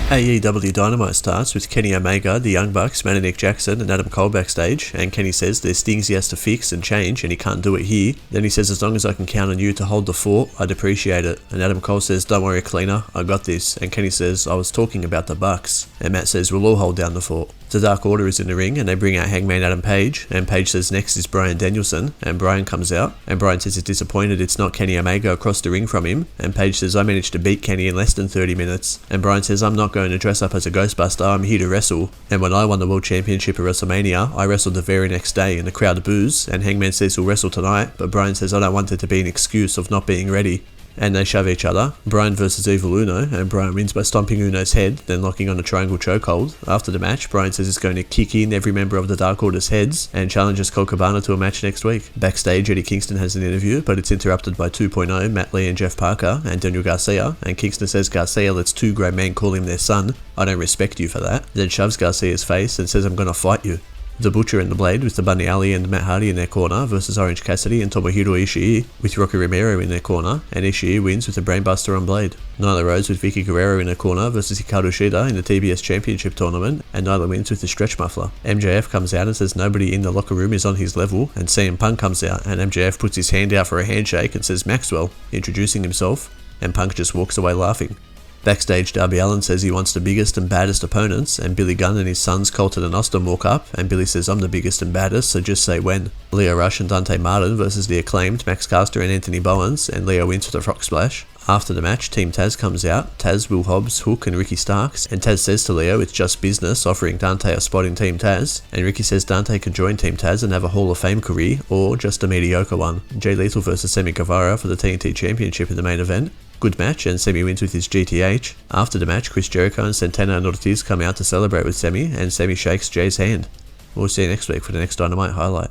Aew Dynamite starts with Kenny Omega, the Young Bucks, Nick Jackson and Adam Cole backstage, and Kenny says there's things he has to fix and change and he can't do it here. Then he says as long as I can count on you to hold the fort, I'd appreciate it. And Adam Cole says don't worry cleaner, I got this. And Kenny says I was talking about the Bucks. And Matt says we'll all hold down the fort. The Dark Order is in the ring and they bring out Hangman Adam Page, and Page says next is Bryan Danielson, and Bryan comes out and Bryan says he's disappointed it's not Kenny Omega across the ring from him, and Page says I managed to beat Kenny in less than 30 minutes, and Bryan says I'm not going to dress up as a Ghostbuster, I'm here to wrestle. And when I won the World Championship at WrestleMania, I wrestled the very next day and the crowd boos, and Hangman says he'll wrestle tonight, but Bryan says I don't want it to be an excuse of not being ready. And they shove each other, Bryan versus Evil Uno, and Bryan wins by stomping Uno's head, then locking on a triangle chokehold. After the match, Bryan says he's going to kick in every member of the Dark Order's heads, and challenges Colt Cabana to a match next week. Backstage, Eddie Kingston has an interview, but it's interrupted by 2.0, Matt Lee and Jeff Parker, and Daniel Garcia, and Kingston says Garcia lets two grown men call him their son. I don't respect you for that. Then shoves Garcia's face and says I'm gonna fight you. The Butcher and the Blade with the Bunny Alley and Matt Hardy in their corner versus Orange Cassidy and Tomohiro Ishii with Rocky Romero in their corner, and Ishii wins with a brainbuster on Blade. Nyla Rhodes with Vicky Guerrero in her corner versus Hikaru Shida in the TBS Championship Tournament, and Nyla wins with the stretch muffler. MJF comes out and says nobody in the locker room is on his level, and CM Punk comes out and MJF puts his hand out for a handshake and says Maxwell, introducing himself, and Punk just walks away laughing. Backstage, Darby Allin says he wants the biggest and baddest opponents, and Billy Gunn and his sons Colton and Austin walk up, and Billy says I'm the biggest and baddest, so just say when. Leo Rush and Dante Martin versus the Acclaimed, Max Caster and Anthony Bowens, and Leo wins with a frog splash. After the match, Team Taz comes out, Taz, Will Hobbs, Hook and Ricky Starks, and Taz says to Leo it's just business, offering Dante a spot in Team Taz, and Ricky says Dante could join Team Taz and have a Hall of Fame career, or just a mediocre one. Jay Lethal versus Sammy Guevara for the TNT Championship in the main event. Good match, and Sammy wins with his GTH. After the match, Chris Jericho and Santana and Ortiz come out to celebrate with Sammy, and Sammy shakes Jay's hand. We'll see you next week for the next Dynamite highlight.